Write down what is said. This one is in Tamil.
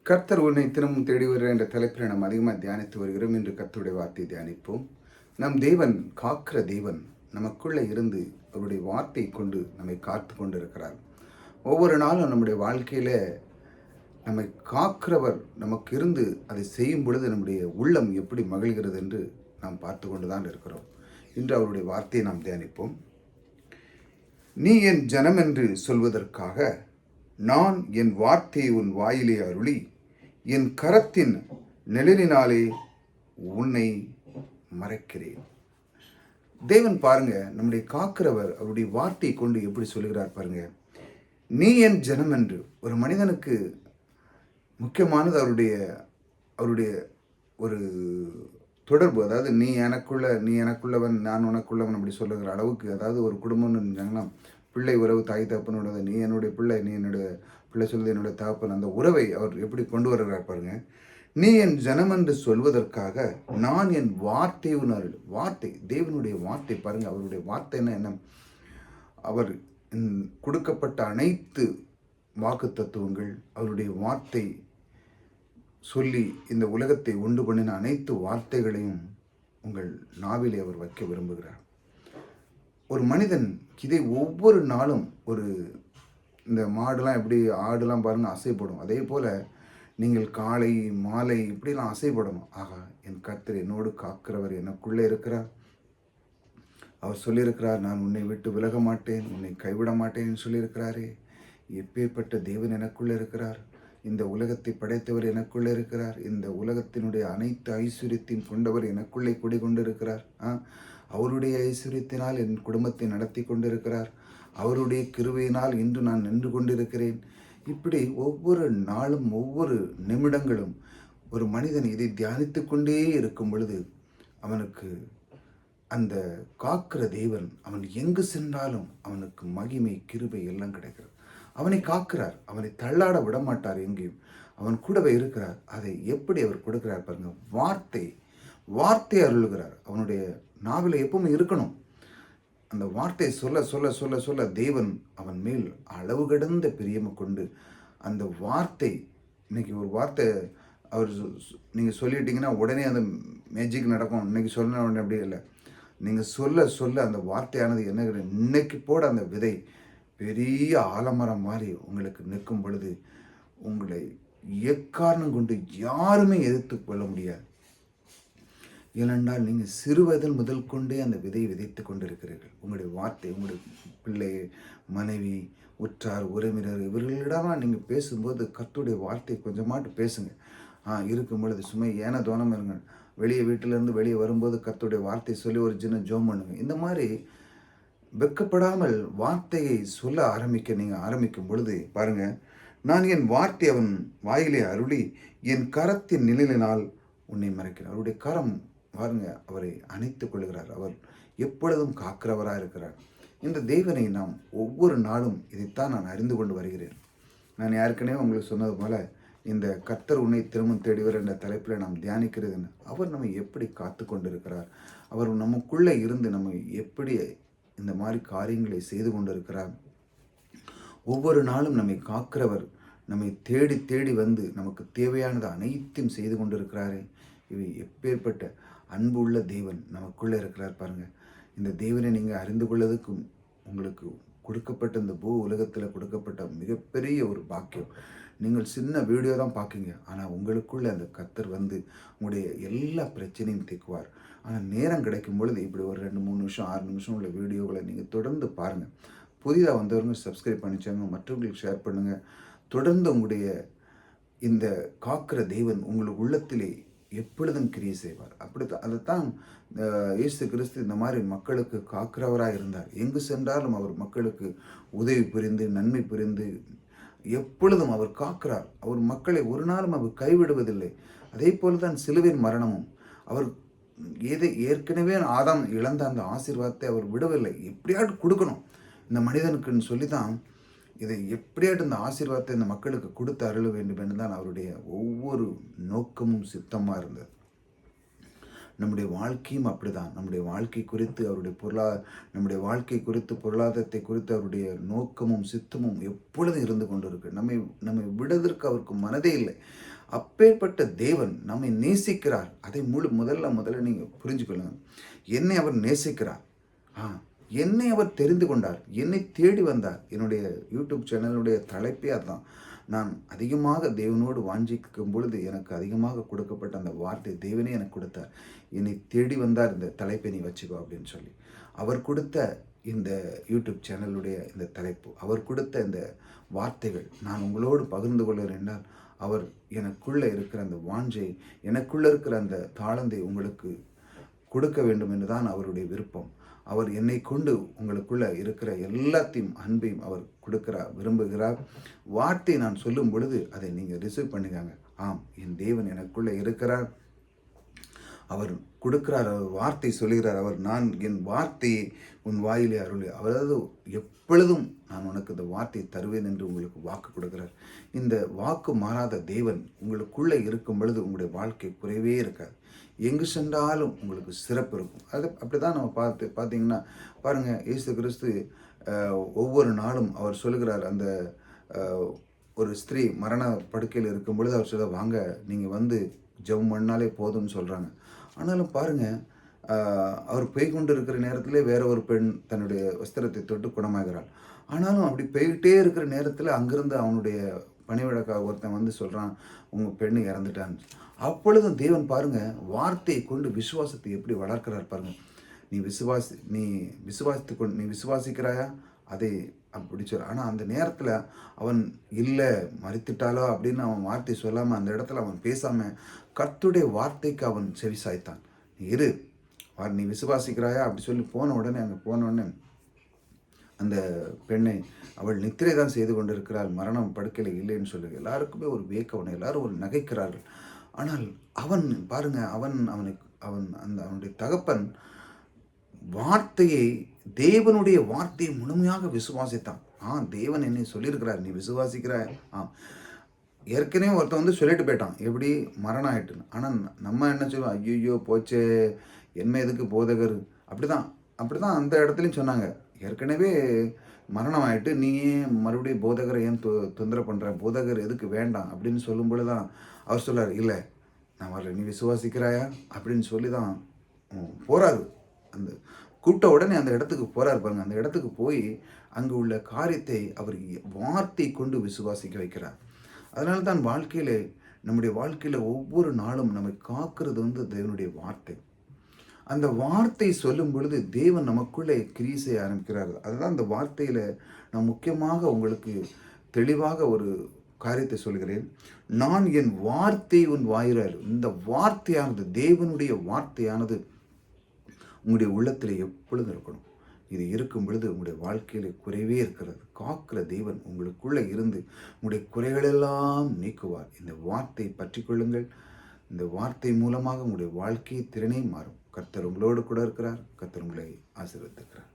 கர்த்தர் உன்னை தினமும் தேடி வருகிற என்ற தலைப்பில் நாம் அதிகமாக தியானித்து வருகிறோம். இன்று கர்த்தருடைய வார்த்தையை தியானிப்போம். நம் தேவன் காக்கிற தேவன், நமக்குள்ளே இருந்து அவருடைய வார்த்தையை கொண்டு நம்மை காத்து கொண்டு இருக்கிறார். ஒவ்வொரு நாளும் நம்முடைய வாழ்க்கையில் நம்மை காக்கிறவர் நமக்கு இருந்து அதை செய்யும் பொழுது நம்முடைய உள்ளம் எப்படி மகிழ்கிறது என்று நாம் பார்த்து கொண்டு தான் இருக்கிறோம். இன்று அவருடைய வார்த்தையை நாம் தியானிப்போம். நீ என் ஜனம் என்று சொல்வதற்காக நான் என் வார்த்தையை உன் வாயிலே அருளி என் கரத்தின் நிழலினாலே உன்னை மறைக்கிறேன். தேவன் பாருங்க, நம்முடைய காக்கிறவர் அவருடைய வார்த்தையை கொண்டு எப்படி சொல்லுகிறார் பாருங்க. நீ என் ஜனம் என்று ஒரு மனிதனுக்கு முக்கியமானது அவருடைய ஒரு தொடர்பு. அதாவது நீ எனக்குள்ளவன் நான் உனக்குள்ளவன் அப்படி சொல்லுகிற அளவுக்கு, அதாவது ஒரு குடும்பம்னு பிள்ளை உறவு, தாய் தகப்பனோட, நீ என்னுடைய பிள்ளை, நீ என்னுடைய பிள்ளை சொல்வது என்னுடைய தகப்பன், அந்த உறவை அவர் எப்படி கொண்டு வருகிறார் பாருங்க. நீ என் ஜனம் என்று சொல்வதற்காக நான் என் வார்த்தையை உணர்வு. வார்த்தை, தேவனுடைய வார்த்தை பாருங்க. அவருடைய வார்த்தை என்ன? அவர் கொடுக்கப்பட்ட அனைத்து வாக்கு தத்துவங்கள், அவருடைய வார்த்தை சொல்லி இந்த உலகத்தை உண்டு பண்ணின அனைத்து வார்த்தைகளையும் உங்கள் நாவிலே அவர் வைக்க விரும்புகிறார். ஒரு மனிதன் இதை ஒவ்வொரு நாளும், இந்த மாடுலாம் எப்படி, ஆடுலாம் பாருங்கள் அசைப்படும், அதே போல் நீங்கள் காலை மாலை இப்படிலாம் அசைப்படணும். ஆகா, என் கர்த்தர் என்னோடு காக்கிறவர் எனக்குள்ளே இருக்கிறார். அவர் சொல்லியிருக்கிறார், நான் உன்னை விட்டு விலக மாட்டேன், உன்னை கைவிட மாட்டேன்னு சொல்லியிருக்கிறாரே. எப்பேற்பட்ட தேவன் எனக்குள்ளே இருக்கிறார். இந்த உலகத்தை படைத்தவர் எனக்குள்ளே இருக்கிறார். இந்த உலகத்தினுடைய அனைத்து ஐஸ்வர்யத்தையும் கொண்டவர் எனக்குள்ளே குடிகொண்டு இருக்கிறார். அவருடைய ஐஸ்வர்யத்தினால் என் குடும்பத்தை நடத்தி கொண்டிருக்கிறார். அவருடைய கிருபையினால் இன்று நான் நின்று கொண்டிருக்கிறேன். இப்படி ஒவ்வொரு நாளும் ஒவ்வொரு நிமிடங்களும் ஒரு மனிதன் இதை தியானித்து கொண்டே இருக்கும் பொழுது அவனுக்கு அந்த காக்கிற தேவன், அவன் எங்கு சென்றாலும் அவனுக்கு மகிமை, கிருபை எல்லாம் கிடைக்கிறது. அவனை காக்கிறார், அவனை தள்ளாட விடமாட்டார், எங்கேயும் அவன் கூடவே இருக்கிறார். அதை எப்படி அவர் கொடுக்கிறார் பாருங்க. வார்த்தை அருளுகிறார். அவனுடைய நாவில் எப்பவுமே இருக்கணும். அந்த வார்த்தையை சொல்ல சொல்ல சொல்ல சொல்ல தேவன் அவன் மேல் அளவு கடந்த பிரியமை கொண்டு அந்த வார்த்தை, இன்னைக்கு ஒரு வார்த்தை அவர் நீங்கள் சொல்லிட்டீங்கன்னா உடனே அந்த மேஜிக் நடக்கும். இன்னைக்கு சொன்ன உடனே அப்படி இல்லை. நீங்கள் சொல்ல சொல்ல அந்த வார்த்தையானது என்ன, இன்னைக்கு போட அந்த விதை பெரிய ஆலமரம் மாதிரி உங்களுக்கு நிற்கும் பொழுது உங்களை எக்காரணம் கொண்டு யாருமே எதிர்த்து கொள்ள முடியாது. ஏனென்றால் நீங்கள் சிறு வயதில் முதல் கொண்டே அந்த விதையை விதைத்து கொண்டிருக்கிறீர்கள். உங்களுடைய வார்த்தை, உங்களுடைய பிள்ளை, மனைவி, உற்றார், உறவினர் இவர்களிடமாக நீங்கள் பேசும்போது கர்த்தருடைய வார்த்தை கொஞ்சமாட்டு பேசுங்க. இருக்கும் பொழுது சும்மா ஏன தோணம் இருங்க. வீட்டிலேருந்து வெளியே வரும்போது கர்த்தருடைய வார்த்தை சொல்லி ஒரு சின்ன ஜோம் பண்ணுங்க. இந்த மாதிரி வெக்கப்படாமல் வார்த்தையை சொல்ல ஆரம்பிக்கும் பொழுது பாருங்க, நான் என் வார்த்தை அவன் வாயிலே அருளி என் கரத்தின் நிழலினால் உன்னை மறைக்கிறேன். அவருடைய கரம் பாருங்க, அவரை அணைத்துக் கொள்கிறார். அவர் எப்பொழுதும் காக்கிறவராக இருக்கிறார். இந்த தேவனை நாம் ஒவ்வொரு நாளும் இதைத்தான் நான் அறிந்து கொண்டு வருகிறேன். நான் ஏற்கனவே உங்களுக்கு சொன்னது போல, இந்த கர்த்தர் உன்னை திரும்பவும் தேடிவர் என்ற தலைப்பில் நாம் தியானிக்கிறதுன்னு, அவர் நம்மை எப்படி காத்து கொண்டிருக்கிறார், அவர் நமக்குள்ளே இருந்து நம்மை எப்படி இந்த மாதிரி காரியங்களை செய்து கொண்டிருக்கிறார். ஒவ்வொரு நாளும் நம்மை காக்கிறவர் நம்மை தேடி தேடி வந்து நமக்கு தேவையானது அனைத்தையும் செய்து கொண்டிருக்கிறாரே. இவை எப்பேற்பட்ட அன்பு உள்ள தேவன் நமக்குள்ளே இருக்கிறார் பாருங்கள். இந்த தேவனை நீங்கள் அறிந்து கொள்ளதுக்கு உங்களுக்கு கொடுக்கப்பட்ட இந்த பூ உலகத்தில் கொடுக்கப்பட்ட மிகப்பெரிய ஒரு பாக்கியம். நீங்கள் சின்ன வீடியோ தான் பார்க்குங்க, ஆனால் உங்களுக்குள்ளே அந்த கர்த்தர் வந்து உங்களுடைய எல்லா பிரச்சனையும் தீர்க்குவார். ஆனால் நேரம் கிடைக்கும் பொழுது இப்படி ஒரு 2-3 நிமிஷம் 6 நிமிஷம் உள்ள வீடியோகளை நீங்கள் தொடர்ந்து பாருங்கள். புதிதாக வந்தவங்க சப்ஸ்கிரைப் பண்ணிச்சாங்க, மற்றவங்களுக்கு ஷேர் பண்ணுங்கள். தொடர்ந்து உங்களுடைய இந்த காக்கிற தேவன் உங்கள் உள்ளத்திலே எப்பொழுதும் கிரியை செய்வார். அதைத்தான் இயேசு கிறிஸ்து இந்த மாதிரி மக்களுக்கு காக்கிறவராக இருந்தார். எங்கு சென்றாலும் அவர் மக்களுக்கு உதவி புரிந்து நன்மை புரிந்து எப்பொழுதும் அவர் காக்கிறார். அவர் மக்களை ஒரு நாளும் அவர் கைவிடுவதில்லை. அதே போல தான் சிலுவையின் மரணமும் அவர் ஏற்கனவே ஆதாம் இழந்த அந்த ஆசீர்வாதத்தை அவர் விடவில்லை. எப்படியாட்டு கொடுக்கணும் இந்த மனிதனுக்குன்னு சொல்லி தான் இதை எப்படியாட்டு இந்த ஆசீர்வாதத்தை இந்த மக்களுக்கு கொடுத்து அருள வேண்டும் என்று தான் அவருடைய ஒவ்வொரு நோக்கமும் சித்தமாக இருந்தது. நம்முடைய வாழ்க்கையும் அப்படிதான். நம்முடைய வாழ்க்கை குறித்து நம்முடைய வாழ்க்கை குறித்து பொருளாதாரத்தை குறித்து அவருடைய நோக்கமும் சித்தமும் எப்பொழுதும் இருந்து கொண்டு இருக்கு. நம்மை விடுவதற்கு அவருக்கு மனதே இல்லை. அப்பேற்பட்ட தேவன் நம்மை நேசிக்கிறார். அதை முதல்ல நீங்கள் புரிஞ்சுக்கொள்ளுங்க. என்னை அவர் நேசிக்கிறார். ஆ என்னை அவர் தெரிந்து கொண்டார். என்னை தேடி வந்தார். என்னுடைய யூடியூப் சேனலுடைய தலைப்பே அதுதான். நான் அதிகமாக தேவனோடு வாஞ்சிக்கும் பொழுது எனக்கு அதிகமாக கொடுக்கப்பட்ட அந்த வார்த்தை தேவனே எனக்கு கொடுத்தார். என்னை தேடி வந்தார், இந்த தலைப்பை நீ வச்சுக்கோ அப்படின்னு சொல்லி. அவர் கொடுத்த இந்த யூடியூப் சேனலுடைய இந்த தலைப்பு, அவர் கொடுத்த இந்த வார்த்தைகள் நான் உங்களோடு பகிர்ந்து கொள்கிறேன் என்றால், அவர் எனக்குள்ளே இருக்கிற அந்த வாஞ்சை, எனக்குள்ளே இருக்கிற அந்த தாளந்தை உங்களுக்கு கொடுக்க வேண்டும் என்று தான் அவருடைய விருப்பம். அவர் என்னை கொண்டு உங்களுக்குள்ள இருக்கிற எல்லாத்தையும் அன்பையும் அவர் கொடுக்கிறார், விரும்புகிறார். வார்த்தை நான் சொல்லும் பொழுது அதை நீங்கள் ரிசீவ் பண்ணிக்காங்க. ஆம், என் தேவன் எனக்குள்ளே இருக்கிறார், அவர் கொடுக்கிறார், அவர் வார்த்தை சொல்கிறார். நான் என் வார்த்தையை உன் வாயிலே அருளி, அதாவது எப்பொழுதும் நான் உனக்கு இந்த வார்த்தையை தருவேன் என்று உங்களுக்கு வாக்கு கொடுக்கிறார். இந்த வாக்கு மாறாத தேவன் உங்களுக்குள்ளே இருக்கும் பொழுது உங்களுடைய வாழ்க்கை குறைவே இருக்காது. எங்கு சென்றாலும் உங்களுக்கு சிறப்பு இருக்கும். அது அப்படி தான் நம்ம பார்த்தீங்கன்னா பாருங்கள், இயேசு கிறிஸ்து ஒவ்வொரு நாளும் அவர் சொல்லுகிறார். அந்த ஒரு ஸ்திரீ மரண படுக்கையில் இருக்கும் பொழுது அவர் சொல்ல, வாங்க நீங்கள் வந்து ஜெபம் பண்ணாலே போதும்னு சொல்கிறாங்க. ஆனாலும் பாருங்கள், அவர் பெய் கொண்டு இருக்கிற நேரத்திலே வேற ஒரு பெண் தன்னுடைய வஸ்திரத்தை தொட்டு குணமாகிறாள். ஆனாலும் அப்படி போய்கிட்டே இருக்கிற நேரத்தில் அங்கிருந்து அவனுடைய பணிவிடக்காக ஒருத்தன் வந்து சொல்கிறான், உங்கள் பெண்ணு இறந்துட்டான்னு. அப்பொழுதும் தேவன் பாருங்கள், வார்த்தையை கொண்டு விசுவாசத்தை எப்படி வளர்க்கிறார் பாருங்கள். நீ விசுவாசிக்கிறாயா அதை அப்படி சொல்ல. ஆனால் அந்த நேரத்தில் அவன் இல்லை மறித்துட்டாலோ அப்படின்னு அவன் வார்த்தை சொல்லாமல், அந்த இடத்துல அவன் பேசாமல் கர்த்தருடைய வார்த்தைக்கு அவன் செவி சாய்த்தான். நீ விசுவாசிக்கிறாயா அப்படி சொல்லி போன உடனே அந்த பெண்ணை, அவள் நித்திரை தான் செய்து கொண்டிருக்கிறாள், மரணம் படுக்கையில் இல்லைன்னு சொல்லி எல்லாருக்குமே ஒரு வேக்கவனை, எல்லாரும் ஒரு நகைக்கிறார்கள். ஆனால் அவன் பாருங்க, அவனுடைய தகப்பன் வார்த்தையை, தேவனுடைய வார்த்தையை முழுமையாக விசுவாசித்தான். தேவன் என்னை சொல்லியிருக்கிறார், நீ விசுவாசிக்கிறாய். ஏற்கனவே ஒருத்தன் வந்து சொல்லிட்டு போயிட்டான், எப்படி மரணம் ஆயிட்டுன்னு. ஆனால் நம்ம என்ன சொல்லுவோம், ஐயோ போச்சே, என்ன எதுக்கு போதகர், அப்படிதான் அந்த இடத்துலையும் சொன்னாங்க. ஏற்கனவே மரணம் ஆகிட்டு நீ மறுபடியும் போதகரை ஏன் தொந்தரவு பண்ணுற, போதகர் எதுக்கு வேண்டாம் அப்படின்னு சொல்லும் பொழுது தான் அவர் சொல்லார், இல்லை நான் வரல, நீ விசுவாசிக்கிறாயா அப்படின்னு சொல்லி தான் போகிறாரு. அந்த கூப்பிட்ட உடனே அந்த இடத்துக்கு போகிறார் பாருங்க. அந்த இடத்துக்கு போய் அங்கு உள்ள காரியத்தை அவர் வார்த்தை கொண்டு விசுவாசிக்க வைக்கிறார். அதனால தான் நம்முடைய வாழ்க்கையில் ஒவ்வொரு நாளும் நம்மை காக்கிறது வந்து தேவனுடைய வார்த்தை. அந்த வார்த்தை சொல்லும் பொழுது தேவன் நமக்குள்ளே கிரியை செய்ய ஆரம்பிக்கிறார். அதுதான் அந்த வார்த்தையில் நான் முக்கியமாக உங்களுக்கு தெளிவாக ஒரு காரியத்தை சொல்கிறேன். நான் என் வார்த்தை உன் வாயிலார். இந்த வார்த்தையானது, தேவனுடைய வார்த்தையானது உங்களுடைய உள்ளத்தில் எப்பொழுதும் இருக்கணும். இது இருக்கும் பொழுது உங்களுடைய வாழ்க்கையில் குறைவே இருக்கிறது. காக்கிற தேவன் உங்களுக்குள்ளே இருந்து உங்களுடைய குறைகளெல்லாம் நீக்குவார். இந்த வார்த்தை பற்றி கொள்ளுங்கள். இந்த வார்த்தை மூலமாக உங்களுடைய வாழ்க்கை திறனே மாறும். கர்த்தர் உங்களோடு கூட இருக்கிறார். கர்த்தர் உங்களை ஆசீர்வதிக்கிறார்.